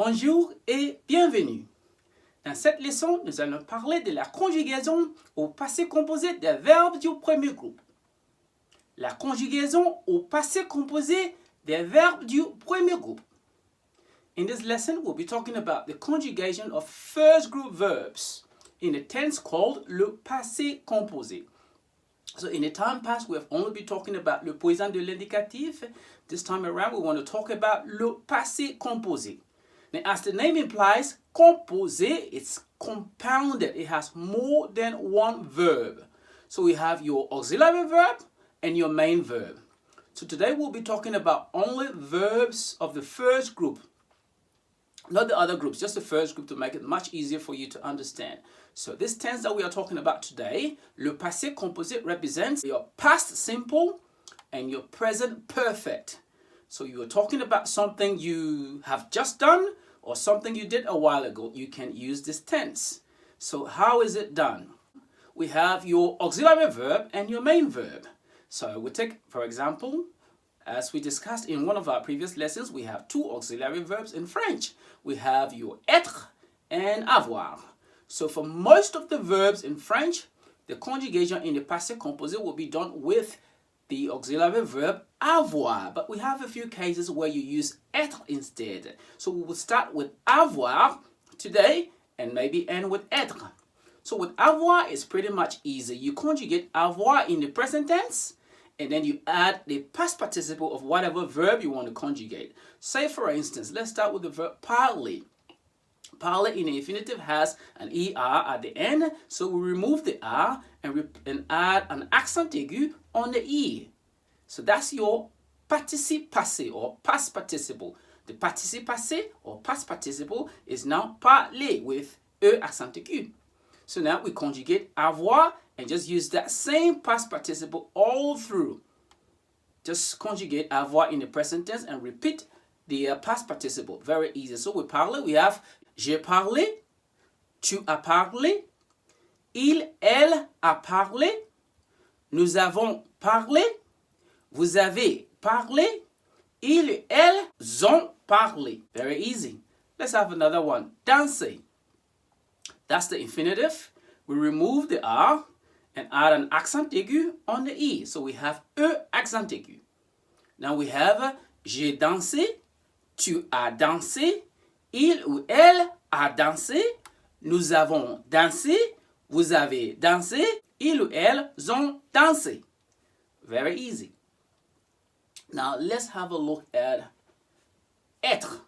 Bonjour et bienvenue. Dans cette leçon, nous allons parler de la conjugaison au passé composé des verbes du premier groupe. La conjugaison au passé composé des verbes du premier groupe. In this lesson, we'll be talking about the conjugation of first group verbs in a tense called le passé composé. So in the time past, we have only been talking about le présent de l'indicatif. This time around, we want to talk about le passé composé. Now, as the name implies, composé, it's compounded. It has more than one verb. So we have your auxiliary verb and your main verb. So today we'll be talking about only verbs of the first group. Not the other groups, just the first group to make it much easier for you to understand. So this tense that we are talking about today, le passé composé represents your past simple and your present perfect. So you are talking about something you have just done or something you did a while ago. You can use this tense. So how is it done? We have your auxiliary verb and your main verb. So we take, for example, as we discussed in one of our previous lessons, we have two auxiliary verbs in French. We have your être and avoir. So for most of the verbs in French, the conjugation in the passé composé will be done with the auxiliary verb avoir. But we have a few cases where you use être instead. So we will start with avoir today and maybe end with être. So with avoir, it's pretty much easy. You conjugate avoir in the present tense, and then you add the past participle of whatever verb you want to conjugate. Say, for instance, let's start with the verb parler. Parler in the infinitive has an ER at the end, so we remove the R and add an accent aigu on the E. So that's your participe passé or past participle. The participe passé or past participle is now parler with E accent aigu. So now we conjugate avoir and just use that same past participle all through. Just conjugate avoir in the present tense and repeat the past participle. Very easy. So with parler, we have j'ai parlé, tu as parlé, il, elle a parlé, nous avons parlé, vous avez parlé, ils, elles ont parlé. Very easy. Let's have another one. Danser. That's the infinitive. We remove the R and add an accent aigu on the E. So we have E accent aigu. Now we have j'ai dansé, tu as dansé, il ou elle a dansé, nous avons dansé, vous avez dansé, ils ou elles ont dansé. Very easy. Now let's have a look at être.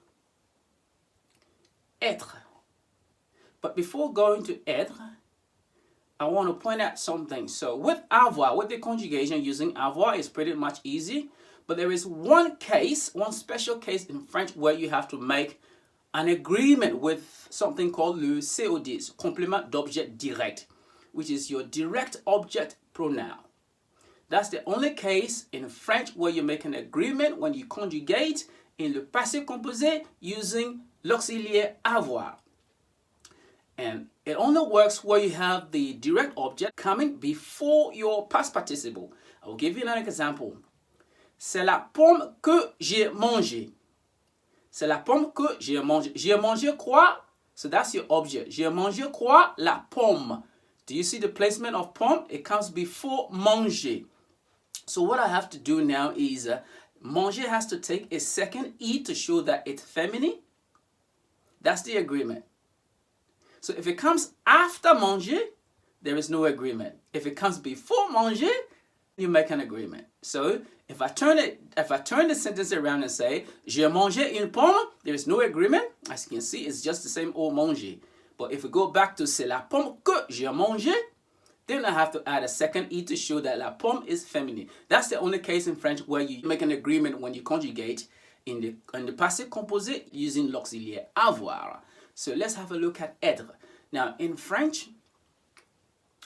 Être. But before going to être, I want to point out something. So with avoir, with the conjugation using avoir is pretty much easy. But there is one case, one special case in French where you have to make an agreement with something called le COD, complément d'objet direct, which is your direct object pronoun. That's the only case in French where you make an agreement when you conjugate in le passé composé using l'auxiliaire avoir. And it only works where you have the direct object coming before your past participle. I will give you an example. C'est la pomme que j'ai mangée. C'est la pomme que j'ai mangée. J'ai mangé quoi? So that's your object. J'ai mangé quoi? La pomme. Do you see the placement of pomme? It comes before manger. So what I have to do now is manger has to take a second E to show that it's feminine. That's the agreement. So if it comes after manger, there is no agreement. If it comes before manger, you make an agreement. So if I turn the sentence around and say j'ai mangé une pomme, there is no agreement. As you can see, it's just the same old manger. But if we go back to c'est la pomme que j'ai mangée, then I have to add a second E to show that la pomme is feminine. That's the only case in French where you make an agreement when you conjugate in the passé composé using l'auxiliaire avoir. So let's have a look at être. Now in French,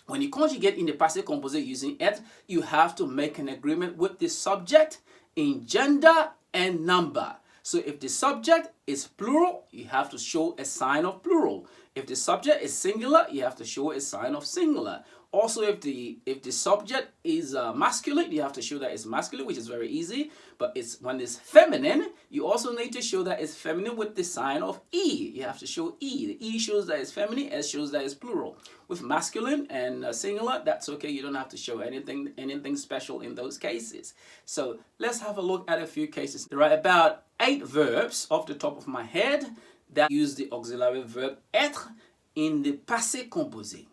when you conjugate in the passé composé using être, you have to make an agreement with the subject in gender and number. So if the subject is plural, you have to show a sign of plural. If the subject is singular, you have to show a sign of singular. Also, if the subject is masculine, you have to show that it's masculine, which is very easy. But when it's feminine, you also need to show that it's feminine with the sign of E. You have to show E. The E shows that it's feminine, S shows that it's plural. With masculine and singular, that's okay. You don't have to show anything special in those cases. So let's have a look at a few cases. There are about 8 verbs off the top of my head that use the auxiliary verb être in the passé composé.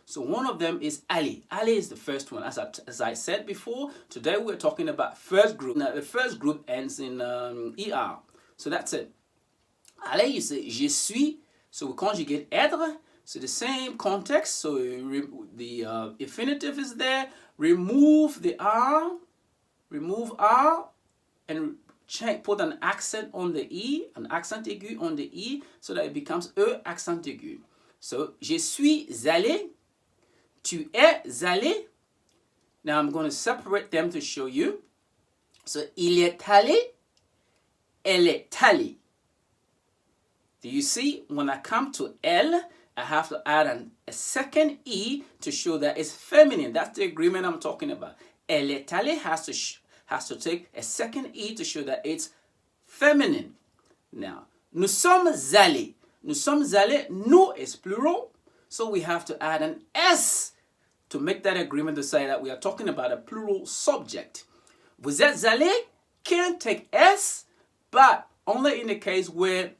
So one of them is aller. Aller is the first one. As I said before, today we're talking about first group. Now the first group ends in ER. So that's it. Aller, you say je suis. So we conjugate être. So the same context. So the infinitive is there. Remove the R. Remove R. And put an accent on the E. An accent aigu on the E. So that it becomes E accent aigu. So je suis allé. Tu es allé. Now I'm going to separate them to show you. So il est allé, elle est allée. Do you see? When I come to elle, I have to add a second E to show that it's feminine. That's the agreement I'm talking about. Elle est allée has to take a second E to show that it's feminine. Now, nous sommes allés. Nous sommes allés, nous is plural. So we have to add an S to make that agreement to say that we are talking about a plural subject. Vous êtes allés can take S, but only in the case where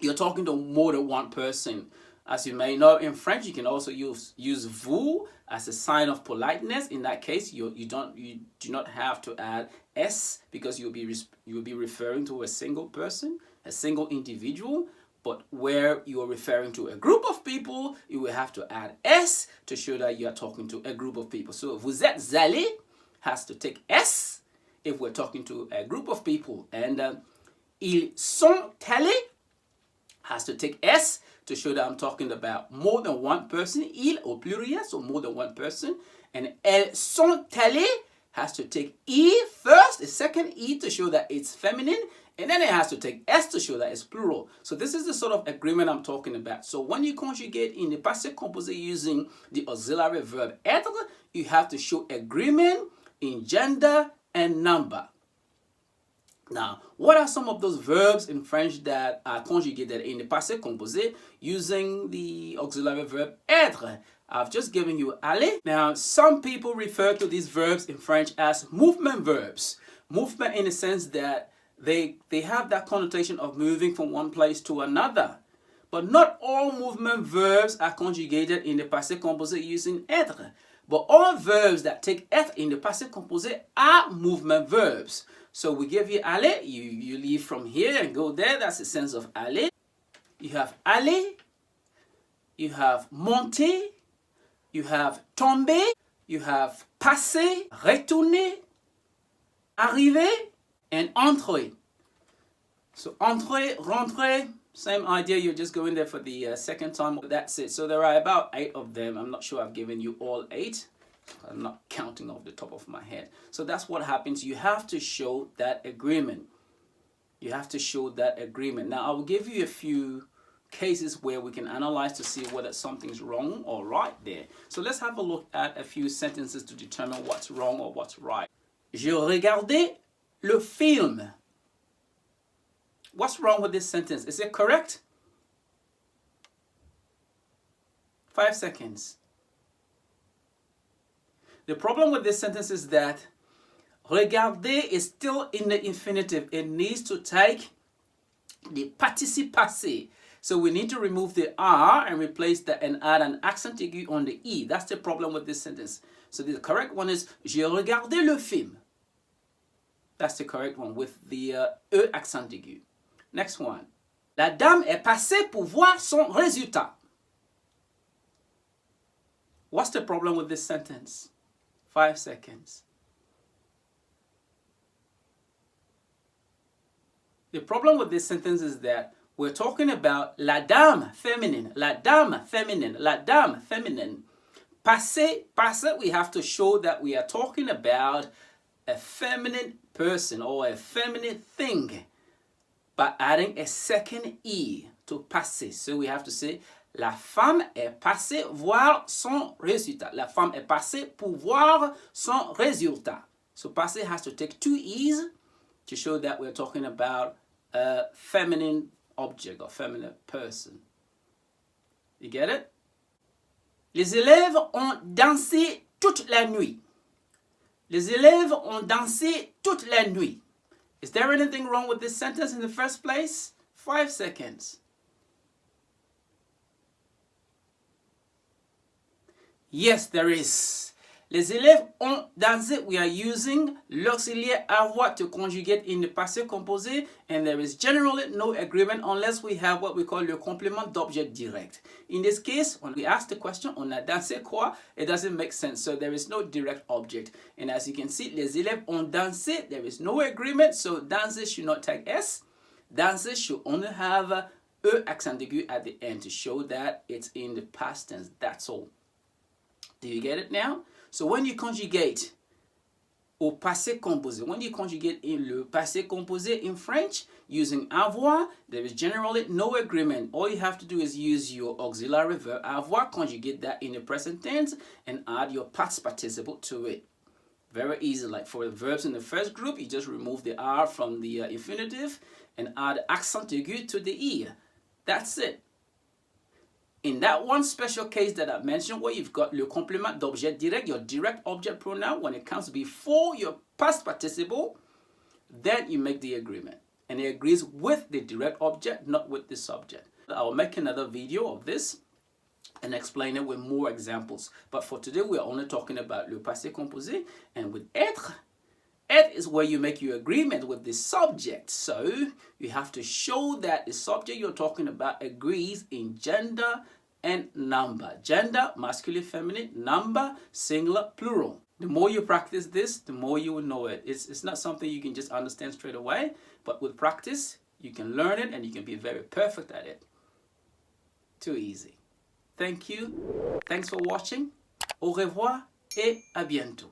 you're talking to more than one person. As you may know, in French, you can also use vous as a sign of politeness. In that case, you do not have to add S because you'll be referring to a single person, a single individual. But where you are referring to a group of people, you will have to add S to show that you are talking to a group of people. So vous êtes allés has to take S if we're talking to a group of people. And ils sont allés has to take S to show that I'm talking about more than one person. Ils au pluriel, so more than one person. And elles sont allées has to take E first, a second E to show that it's feminine. And then it has to take S to show that it's plural. So this is the sort of agreement I'm talking about. So when you conjugate in the passé composé using the auxiliary verb être, you have to show agreement in gender and number. Now, what are some of those verbs in French that are conjugated in the passé composé using the auxiliary verb être? I've just given you aller. Now, some people refer to these verbs in French as movement verbs. Movement in the sense that they have that connotation of moving from one place to another. But not all movement verbs are conjugated in the passé composé using être. But all verbs that take être in the passé composé are movement verbs. So we give you aller, you leave from here and go there. That's the sense of aller. You have aller, you have monter, you have tomber, you have passer, retourner, arriver, and entrer. So entrer, rentrer, same idea. You're just going there for the second time. That's it. So there are about 8 of them. I'm not sure I've given you all 8. I'm not counting off the top of my head. So that's what happens. You have to show that agreement. You have to show that agreement. Now, I will give you a few cases where we can analyze to see whether something's wrong or right there. So let's have a look at a few sentences to determine what's wrong or what's right. J'ai regardé le film. What's wrong with this sentence? Is it correct? 5 seconds. The problem with this sentence is that regarder is still in the infinitive. It needs to take the participe passé. So we need to remove the R and replace that and add an accent aigu on the E. That's the problem with this sentence. So the correct one is j'ai regardé le film. That's the correct one with the E accent aigu. Next one. La dame est passée pour voir son résultat. What's the problem with this sentence? 5 seconds. The problem with this sentence is that we're talking about la dame feminine, la dame feminine, la dame feminine. Passé, we have to show that we are talking about a feminine person or a feminine thing. by adding a second E to passer. So we have to say, la femme est passée voir son résultat. La femme est passée pour voir son résultat. So passer has to take two E's to show that we're talking about a feminine object or feminine person. You get it? Les élèves ont dansé toute la nuit. Les élèves ont dansé toute la nuit. Is there anything wrong with this sentence in the first place? 5 seconds. Yes, there is. Les élèves ont dansé. We are using l'auxiliaire avoir to conjugate in the passé composé, and there is generally no agreement unless we have what we call le complément d'objet direct. In this case, when we ask the question, on a dansé quoi? It doesn't make sense, so there is no direct object. And as you can see, les élèves ont dansé. There is no agreement, so danser should not take S. Danser should only have E accent aigu at the end to show that it's in the past tense. That's all. Do you get it now? So when you conjugate au passé composé, when you conjugate in le passé composé in French using avoir, there is generally no agreement. All you have to do is use your auxiliary verb avoir, conjugate that in the present tense, and add your past participle to it. Very easy. Like for the verbs in the first group, you just remove the R from the infinitive and add accent aigu to the E. That's it. In that one special case that I mentioned where you've got le complément d'objet direct, your direct object pronoun, when it comes before your past participle, then you make the agreement. And it agrees with the direct object, not with the subject. I'll make another video of this and explain it with more examples. But for today, we're only talking about le passé composé. And with être, être is where you make your agreement with the subject. So you have to show that the subject you're talking about agrees in gender and number. Gender, masculine, feminine, number, singular, plural. The more you practice this, the more you will know it. It's not something you can just understand straight away, but with practice, you can learn it and you can be very perfect at it. Too easy. Thank you. Thanks for watching. Au revoir et à bientôt.